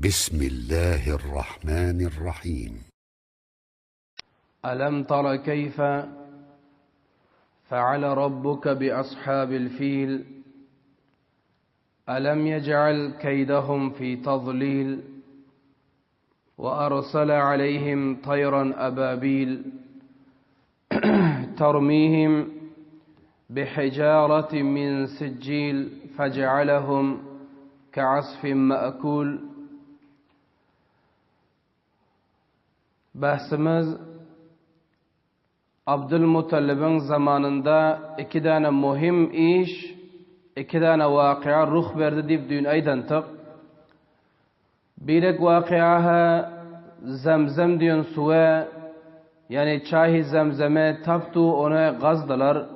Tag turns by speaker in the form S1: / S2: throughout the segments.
S1: بسم الله الرحمن الرحيم.
S2: ألم تر كيف فعل ربك بأصحاب الفيل ألم يجعل كيدهم في تضليل وأرسل عليهم طيرا أبابيل ترميهم بحجارة من سجيل فجعلهم كعصف مأكول. Bahsimiz Abdülmuttalib'in zamanında iki tane muhim iş, iki tane vakıa ruh verdi deyip dün aydantık. Birek vakıaha Zemzem diyen suya, yani çahi Zemzem'e taptu ona gazdılar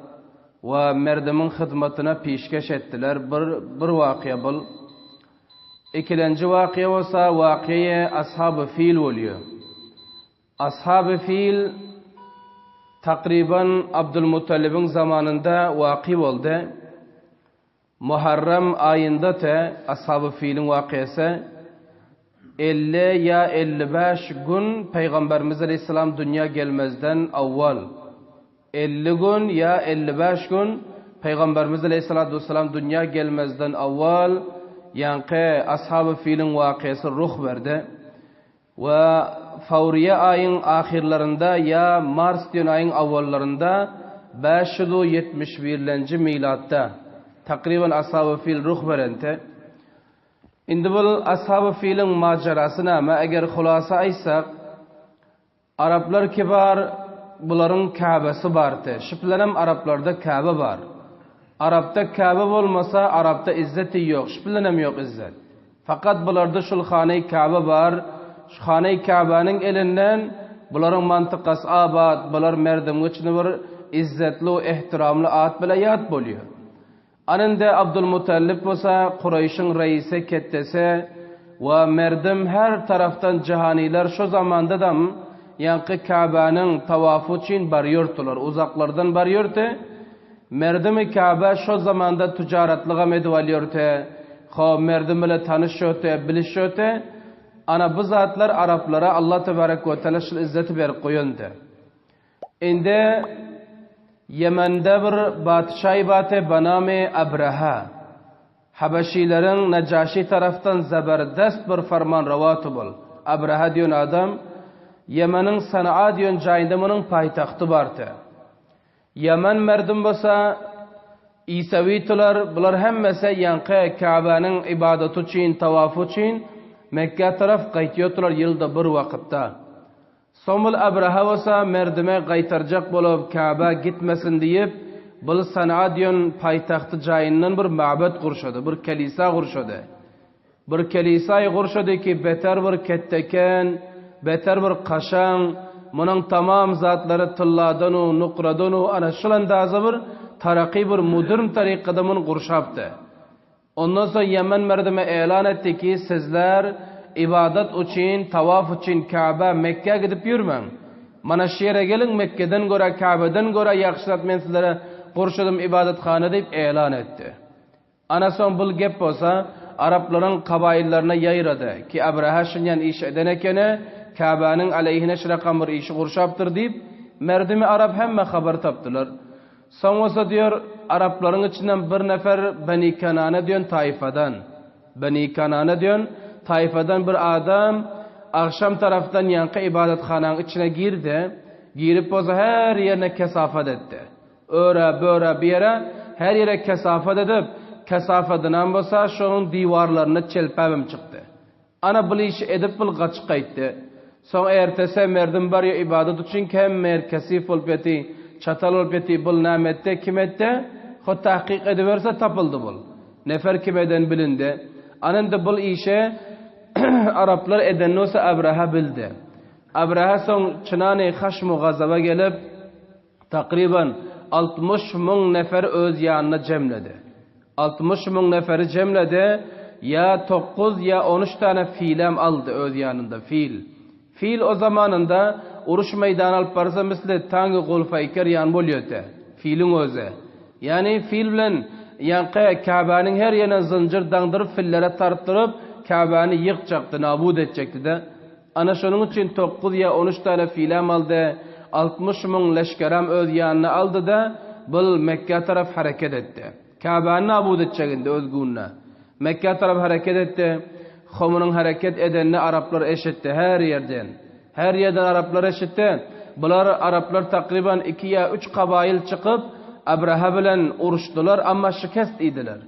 S2: ve merdimin hizmetine peşkeş ettiler. Bir vakıa bul. İkilenci vakıa olsa vakıya ashab-ı fil oluyor. Ashab-ı fil takriben Abdülmuttalib'in zamanında vakı oldu. Muharrem ayında te ashab-ı filin vakıası 50 ya 55 gün Peygamberimiz Aleyhisselam dünya gelmezden avval 50 gün ya 55 gün Peygamberimiz Aleyhisselam dünya gelmezden avval yankı ashab-ı filin vakıası ruh verdi. Ve Favriye ayın ahirlerinde ya Mars diyen ayın avvallarında 571. milatta takriben ashab-ı fil ruh verente. Indi bu ashab-ı filin macerasına ama eğer hulasa aysak Araplar kibar bunların Kabe'si vardı. Şüphelenem Araplarda Kabe var. Arapta Kabe olmasa Arapta izzeti yok. Şüphelenem yok izzet. Fakat bunlarda şulhane-i Kabe var. Şu Hane-i Kabe'nin elinden bunların mantıkası abad, bunlar merdim geçini bir izzetli, ihtiramlı at bile yad buluyor. Anında Abdülmuttalib olsa Kureyş'in reisi kettesi ve merdim her taraftan cihaniler şu zamanda da yankı Kabe'nin tavafı için barıyordular. Uzaklardan barıyordu. Merdim-i Kabe şu zamanda ticaretliğe medvalıyordu. Merdim ile tanışıyordu, bilişiyordu. Ana bu zatlar Araplara Allah Tebarek ve Teala şıl izzeti verip koyundu. İndi Yemen'de bir batışay batı baname Abraha. Habeşilerin Necaşi taraftan zeberdest bir farman ravatı bul. Abraha diyon adam Yemen'in Sana'a diyon cayındamanın payitahtı vardı. Yemen merdim basa İsavitular bular hemmese yankı Kabe'nin ibadeti için, tavafı için Mekke taraf qaytıyorlar yılda bir vakitte. Somul Abraha olsa merdime qaytaracak bulup Kabe gitmesin deyip bu Sana'a diyen payitahtı cayından bir mabet kurşadı, bir kilisa kurşadı. Bir kilisayı kurşadı ki beter bir ketteken, beter bir kaşan, bunun tamam zatları tılladanu, nukradanu, anasılandazı bir tarakî bir modern tarikada bunu kurşaptı. Ondan sonra Yemen merdime elan etti ki sizler ibadet için, tavaf için Kabe, Mekke gidip yürümen. Mana şehre gelin Mekke'den göre, Kabe'den göre yakışlat men sizlere kurşudım ibadethane deyip elan etti. Ana son bul gep olsa Arapların kabaillerine yayradı ki Abraha şinyan iş edenekene Kabe'nin aleyhine şırakan bir işi kurşaptır deyip merdimi Arap hemme haber taptılar. Sonrası diyor Arapların içinden bir nefer Beni Kanane diyen taifadan. Beni Kanane diyen taifadan bir adam akşam taraftan yankı ibadethananın içine girdi. Girip boza her yerine kesafet etti. Öre böyle bir yere her yere kesafet edip kesafetinden boza şunun divarlarına çelpevim çıktı. Ana bu işi edip bil kaç kayıttı. Son ertesi merdim var ya ibadet için kem merkesi fulpeti çatal olpeti bul namette kimette o tahkik ediverse tapıldı bul. Nefer kimeden bilindi. Anında bul işe Araplar edennosa Abraha bildi. Abraha son çınane haşmu gazaba gelip takriben 60 bin nefer öz yanına cemledi. 60 bin neferi cemledi. Ya 9 ya 13 tane filem aldı öz yanında fil. Fil o zamanında uruş meydanı alıp barsa misli tangi gulfayker yan buluyordu. Filin özü. Yani fil bilen yankı Kabe'nin her yerine zincir dangdırıp fillere tarttırıp Kabe'ni yıkacaktı, nabud edecekti de. Ana şunun için 9 ya 13 tane filam aldı. 60 min leşkeram öz yanına aldı da bu Mekke taraf hareket etti. Kabe'ni nabud edecekti özgünne. Mekke taraf hareket etti. Homunun hareket edenini Araplar eşitti her yerden. Her yerden Araplar eşitti. Bular Araplar takriben 2 ya 3 kabayil çıkıp Abraha bilen uruştular ama şikast idiler.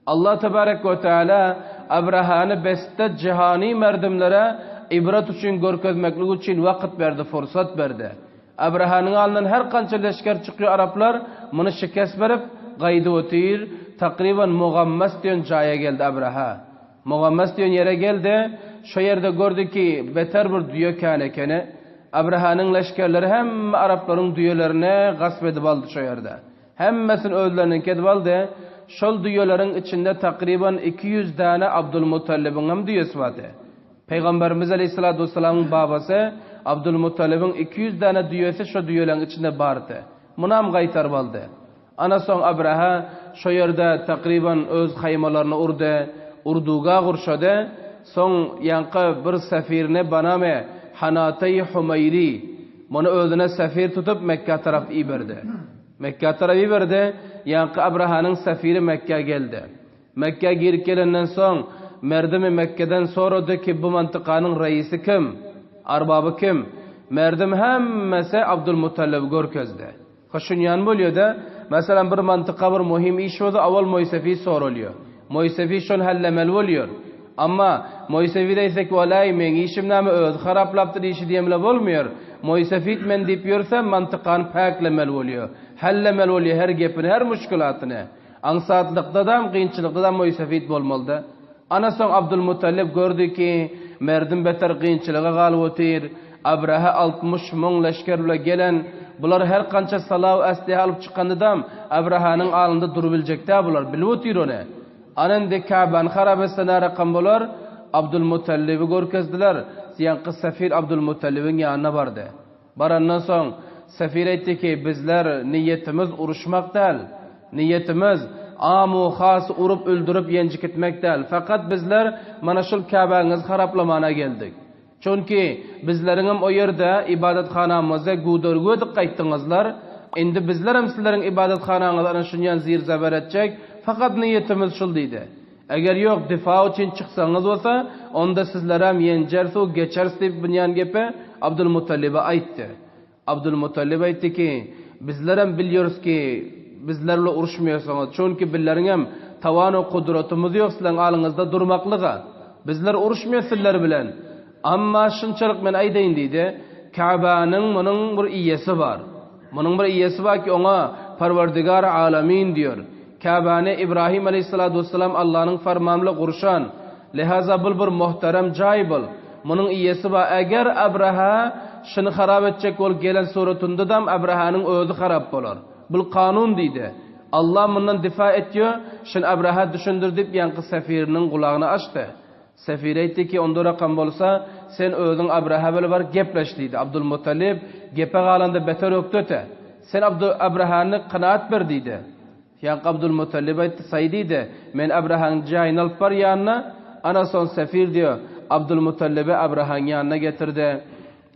S2: Allah tebarek ve teala Abraha'nı beste cihani merdimlere ibret için görkezmeklik için vakit verdi, fırsat verdi. Abraha'nın alından her kança leşker çıkıyor Araplar bunu şikast verip gaydı otir. Takriben Mugammas diyen caya geldi Abraha. Mugammas diyen yere geldi. Şu yerde gördü ki beter bir düğü kânekeni. Abraha'nın leşkerleri hem Arapların düğülerini gasp edip aldı şu yerde. Hemmesini özlerini kedip aldı. Şol düğülerin içinde takriben 200 tane Abdülmuttalib'in hem düğüsü vardı. Peygamberimiz Aleyhisselatü Vesselam'ın babası Abdülmuttalib'in 200 tane düğüsü şu düğülerin içinde vardı. Munam gaytar baldı. Ana son Abraha şu yerde takriben öz haymalarını urduga kurşadı. Son yankı bir sefirine baname Hanatay Humayri. Bunu özüne sefir tutup Mekke taraf iberdi. Mekke taraf iberdi. Yankı Abraha'nın sefiri Mekke geldi. Mekke girip gelenden son merdimi Mekke'den sordu ki bu mantıkanın reisi kim? Arbabı kim? Merdim hemmesi Abdülmuttalib görkezdi. Hoşun yan buluyor da mesela bir mantıka bir muhim iş oldu avval Moysefi soruluyor. Moysefi şun hallemel oluyor. Ama Moysefi deysek valay men işimname öz haraplaptır işi diyemle olmuyor. Moysefi men deyip yorsam mantıkan paklemel oluyor. Hallemel oluyor her gepini, her müşkülatını. Ansatlıkta da kıyınçılıkta da Moysefi olmalı. Ana son Abdülmuttalib gördü ki merdim beter kıyınçılığa galıp otir. Abraha 60 min leşkerle gelen bular her kança salav asliha alıp çıkanıdam Abraha'nın alında durabilecekler bular. Bilip otir onu. Anında Kabe'nin harabesine rakam bular Abdülmuttalib'i görkezdiler. Yankı sefir Abdülmuttalib'in yanına vardı. Barandan son sefir etti ki bizler niyetimiz uruşmak değil. Niyetimiz amu khas urup öldürüp yencik etmek değil. Fakat bizler mana şul Kabe'niz haraplamana geldik. Çünkü bizlerin o yerde ibadetxanamızda gudurgudik qaytdingizlar. Endi bizler hem sizlerin ibadetxananızdan şunyan zir zabar edecek. Fakat niyetimiz şul deydi. Eğer yok difa için çıksanız olsa onda sizler hem yencersu geçersiz deyip bunyan gepe Abdülmuttalib'e aytti. Abdülmuttalib aytti ki bizler hem biliyoruz ki bizlerle uruşmuyorsanız. Çünkü bizlerin hem tavanı kudretimiz yok sizlerin alınızda durmaklığa. Bizler uruşmuyor sizler bilen. Amma şunçalık men aydayn deydi. Kabe'nin bunun bir iyesi var. Bunun bir iyesi var ki ona Parvardigar alamin diyor. Kabe'ni İbrahim Aleyhisselatü Vesselam Allah'ın fermanlı kurşan. Lihaza bir muhterem caybıl. Bunun iyesi var. Eğer Abraha şunu harap edecek ol gelen suretinde de Abraha'nın özü harap olur. Bu kanun deydi. Allah bundan difa ediyor. Şun Abraha düşündürdüp yankı sefirinin kulağını açtı. Sefir etti ki onda rakam bolsa sen özün Abraha böyle var gepleş deydi. Abdülmuttalib gepe galanda beter öktüte. Sen Abraha'nı kanaat ver deydi. Yankı Abdülmuttalib etti say deydi. Men Abraha'nın cahine alıp var yanına. Ana son sefir diyor. Abdülmuttalib'i Abraha'nın yanına getirdi.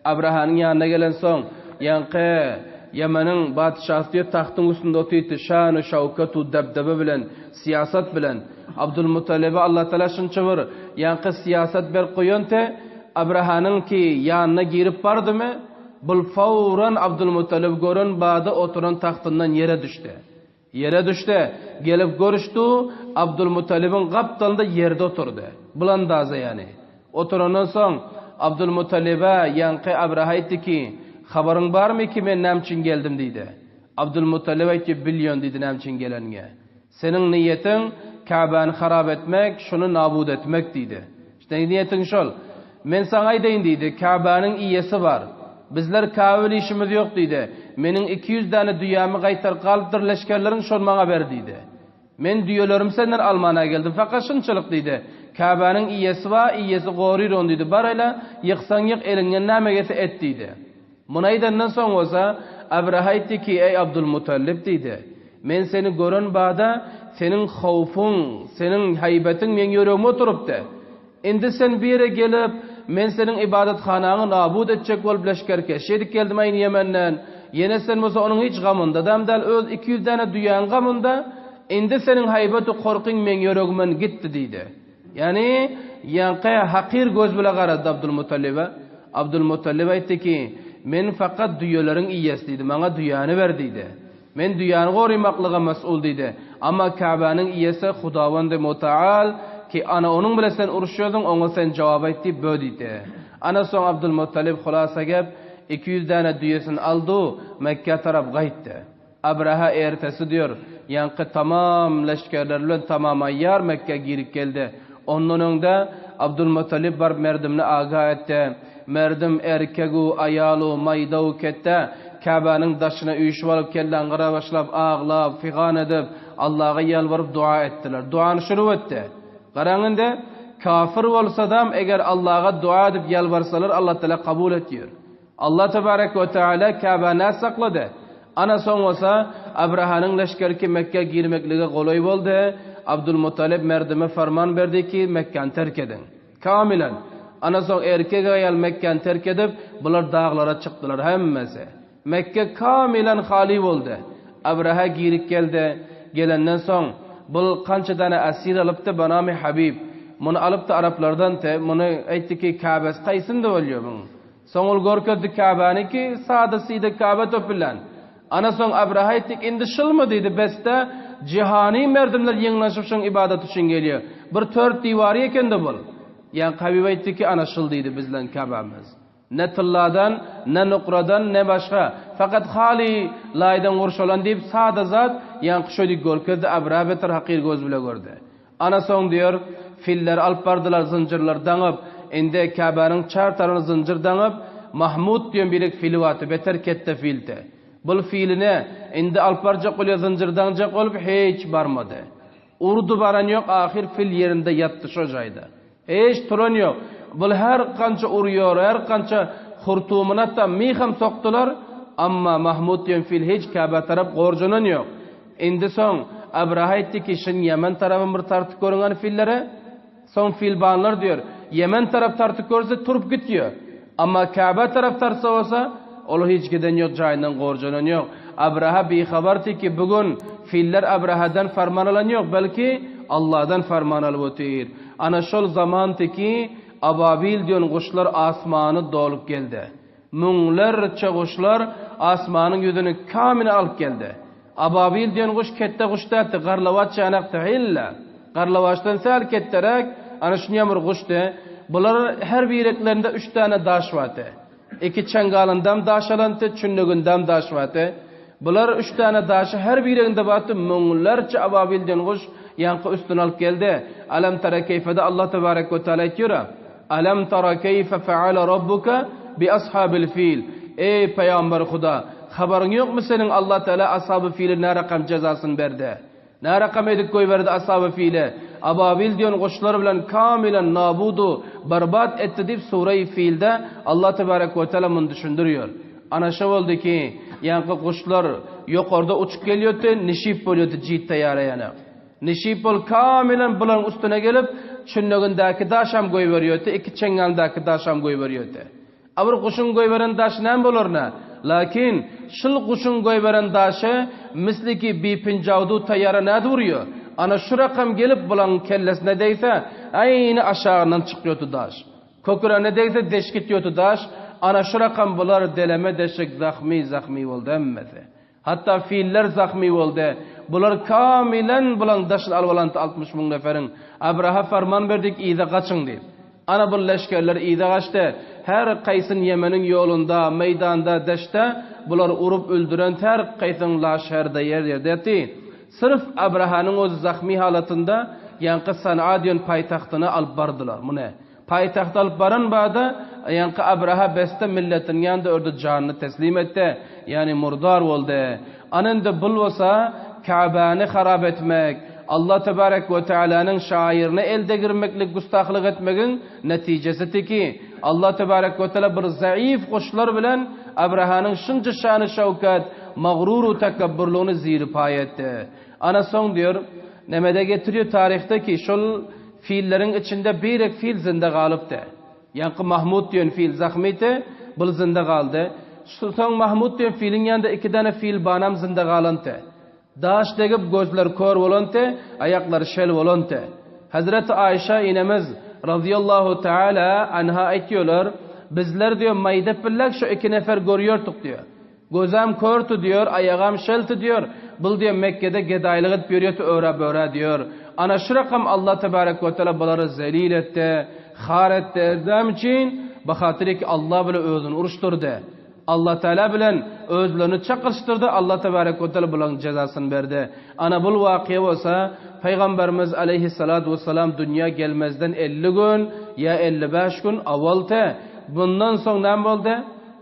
S2: Abraha'nın yanına gelen son yankı Yemen'in padişahı diyor tahtın üstünde oturdu. Şanı şavkatu debdebe bilen siyaset bilen Abdülmuttalib'e Allah Teala şunçavır yankı siyaset ber koyunte Abraha'nın ki yanına girip vardı mı bul fauran Abdülmuttalib görün bağda oturan tahtından yere düştü. Yere düştü. Gelip görüştü. Abdülmuttalib'in kaptalında yerde oturdu. Bulandaza yani. Oturandan son Abdülmuttalib'e yankı Abraha etti ki haberin var mı ki ben nemçin geldim deydi. Abdülmuttalib etti bilyon deydi nemçin gelenine. Senin niyetin Kabe'ni harap etmek, şunu nabud etmek deydi. İşte niyetin şol. Men sana aydayn deydi. Kabe'nin iyisi var. Bizler Kabe'li işimiz yok deydi. Menin 200 tane dünyamı qaytar kalıptır leşkerlerin şol bana ver deydi. Men düyelerim senden almana geldim. Fakat şunçılık deydi. Kabe'nin iyisi var, iyisi gorir deydi. Barayla yıksan yık elinden namegeti et deydi. Munaydandan son olsa Abraha etti ki ey Abdülmuttalib deydi. Men seni görün bağda senin havfun, senin haybetin men yüreğime oturup de. Indi sen bir yere gelip men senin ibadethanany nabud etjek bolup leşkerkeş edip geldim aýyn Yemenden. Yine sen bolsa onun hiç gamında, damdal öz 200 tane duýan gamında, indi senin haybety korkyň men ýöregimden gitdi diýdi. Yani ýanky hakir göz bilen garady Abdulmuttalib. Abdulmuttalib aýtdy ki, men fakat duýalaryň iýesi diýdi, maňa duýany ber diýdi. Men duýany gorymaklyga mesul diýdi. Amma Ka'banyň iýesi Hudawan Mutaal ki ana onun bilen sen uruşýardyň, oňa sen jogap aýtdy, bö diýdi. Ana soň Abdulmuttalib hulasa gep 200 tane düyesini aldı, Mekke taraf gaytdı. Abraha ertesi diyor, yankı tamam leşkerlerle tamam ayyar Mekke girip geldi. Onun önünde Abdülmuttalib bar merdimini aga etti. Merdim erkegu, ayalu, maydavu kette. Kabe'nin daşına uyuşup alıp kellen qara başlap, ağlap, figan edip, Allah'a yalvarıp dua ettiler. Duanı şunu etti. Qarağında kafir olsa da eğer Allah'a dua edip yalvarsalar Allah Teala kabul ediyor. Allah Tebarek ve Teala Kabe'ni sakladı. Ana son olsa Abraha'nın leşkerki Mekke girmekliğe kolay oldu. Abdülmuttalib merdime farman verdi ki Mekke'ni terk edin. Kamilen. Ana son erkek ayal Mekke'ni terk edip bunlar dağlara çıktılar hemmesi. Mekke kamilen hali oldu. Abraha girip geldi. Gelenden son bu kança tane asir alıp da Banami Habib. Bunu alıp da Araplardan te bunu aytti ki Kabe'si kaysında oluyor bunu. Soňul gorköddi Kabe'ni ki sadasıydı Kabe töpülen. Ana soň Abraha etdik indi şılmı diýdi beste cihani merdimler ýeňleşip şoň ibadat üçin gelýär. Bir 4 diýwary ekende bol. Ýa Habib aýtdy ki ana şıl diýdi bizlen Kabe'miz. Ne tılladan, ne nuqradan, ne başga. Fakat hali laydan gurşolan diýip sada zat ýa şöýdi gorköddi Abraha beter hakir göz bilen gördi. Ana soň diýor filler alyp bardylar zynjirler daňyp inde Kabe'nin çar tarafı zincir daňyp Mahmud diýen birek fili waty beter kette filte. Bul filine inde alparja qolýa zincirden jak bolup hiç barmady. Urdu baran ýok, ahir fil ýerinde ýatdy şo jaýda. Hiç turan ýok. Bul her kança urýar, her kança hurtumuna da miham soktular, amma Mahmud diýen fil hiç Kabe tarap gorjunan ýok. Indi soň Abraha aýtdy ki, şin Yemen tarapy bir tartyp görüňen fillere, soň filbanlar diýor, Yemen taraf tartıp görse turup gitýär. Amma Kabe taraf tarsa olsa, ol hiç giden ýok, jaýyndan gorjanan ýok. Abraha bihabardy ki, bugün filler Abraha'dan farman alan ýok, belki Allah'dan farman alyp ötýär. Ana şol zamandy ki, ababil diýen guşlar asmany dolup geldi. Müňlerçe guşlar asmanyň ýüzüni kamil alyp geldi. Ababil diýen guş kette guşdatdy, garlawat çanakdy illa. Garlawaçdan sal ketterek ana şu ýamur guşdy. Bular her bireklerinde 3 tane daş waty. 2 çangalyndan daş alanty, çünnegünden daş waty. Bular 3 tane daşy her bireginde waty, müňlerçe ababilden guş ýanky üstüne alyp geldi. Alam tara keyfede Allah tebarek ve teala aýtýar. Alam tara keyfe feala rabbuka bi ashabil fil. Ey peýamber Huda, habaryň ýokmy senin Allah Teala ashaby fili näme rakam jazasyny berdi? Näme rakam edip goýberdi ashaby fili? Ababil diýen goşlar bilen kamilen nabudu berbat etdi dip sure-i Fil'de Allah tebarek ve teala mun düşündürüyor. Ana şo boldy ki, ýanky goşlar ýokarda uçup gelýärdi, nişip bolýardy jit taýýaraýany. Nişip bol kamilen bulan üstüne gelip çünnegindäki daşam goýberýärdi, 2 çengaldäki daşam goýberýärdi. Abir guşun goýberen daş näme bolarna? Lakin şul guşun goýberen daşy misliki bipinjawdu taýýara näde urýar? Ana şu rakam gelip bulan kellesine değse aynı aşağından çıkıyordu daş. Kökürene değse deşkit yiyordu daş. Ana şu rakam bular deleme deşik zahmi oldu emmesi. Hatta fiiller zahmi oldu. Bular kamilen bulan daşın alvalantı 60.000 neferin. Abraha farman verdik iyide kaçın deyip. Ana bu leşkerler iyide kaçtı. Her kaysın Yemen'in yolunda, meydanda, deşte bular urup öldüren her kaysın laşerde yerde etti. Sırf Abraha'nın o zahmi halatında yankı San'a diyen paytahtını alıp bardılar. Bu ne? Paytaht alıp baran bağda yankı Abraha beste milletin yanında orada canını teslim etti. Yani murdar oldu. Anında bulvasa Kabe'ni harap etmek, Allah Tebarek ve Teala'nın şairini elde girmeklik gustahlık etmekin neticesi ki Allah Tebarek ve Teala bir zayıf koşular bilen Abraha'nın şunca şanı şevkat, mağruru tekabburluğunu ziri payetti. Ana son diyor, nemede getiriyor tarihte ki şol fiillerin içinde birek fiil zinde kalıptı. Yankı Mahmud diyen fiil zahmeti, bul zinde kaldı. Sultan Mahmud diyen fiilin yanında 2 tane fiil banam zinde kalantı. Daş degip gözler kör olantı, ayaklar şel olantı. Hazreti Ayşe inemiz radıyallahu teala anha aytiyorlar, bizler diyor mayda pillak şu 2 nefer görüyorduk diyor. Gözüm körtü diyor, ayağım şelti diyor. Bul diyor Mekke'de gedaylığı görüyordu öğre diyor. Ana şu rakam Allah tebarek ve teala bunları zelil etti, khar etti. Erdem için bakhatır ki Allah bile özünü uruşturdu. Allah Teala bilen özlerini çakıştırdı. Allah tebarek ve teala bunun cezasını verdi. Ana bul vakıya olsa Peygamberimiz aleyhissalatu vesselam dünya gelmezden 50 gün ya 55 gün avvalta. Bundan sonra ne oldu?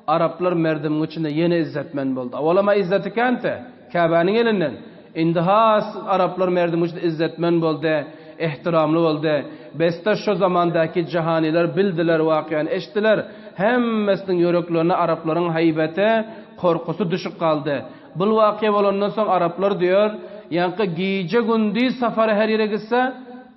S2: Araplar merdimin içinde yeni izzetmen oldu. Avalama izzeti kente. Kabe'nin elinden. İndihas Araplar merdimin içinde izzetmen oldu. İhtiramlı oldu. Beste şu zamandaki cihaniler bildiler vakiyen eştiler. Hemmesinin yüreklerine Arapların haybeti, korkusu düşük kaldı. Bu vakiye olandan sonra Araplar diyor, yankı giyce gündüz safari her yere gitse,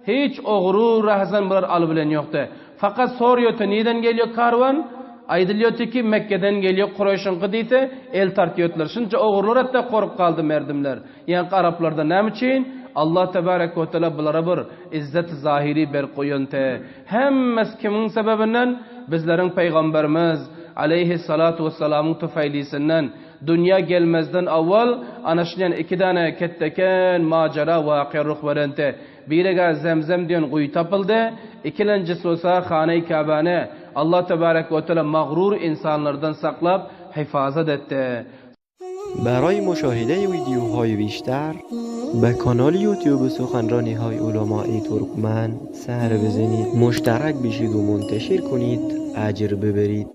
S2: hiç oğru rahzan bular alıbilen yoktu. Fakat soruyor, neden geliyor karvan? Aydılıyor ki Mekke'den geliyor Kureyş'ın kıdıydı, el tartıyorlar. Şimdi oğurlar hatta korkup kaldı merdimler. Yankı Araplarda ne için? Allah tebarek ve teala bulara bir izzet zahiri ber koyunte. Hemmes kimin sebebinden? Bizlerin Peygamberimiz aleyhissalatu vesselamın tüfaylisinden dünya gelmezden avval anaşlayan 2 tane ketteken macera vakıya ruh verente. Biriga Zemzem diyen kuyu tapıldı. İkincisi olsa Hane-i Kabe'ne Allah tebarek ve teala mağrur insanlardan saklap hifazet etti.
S3: برای مشاهده ویدیوهای بیشتر به کانال یوتیوب سخنرانی های علماء ترکمن سر بزنید، مشترک بشید و منتشر کنید، اجر ببرید.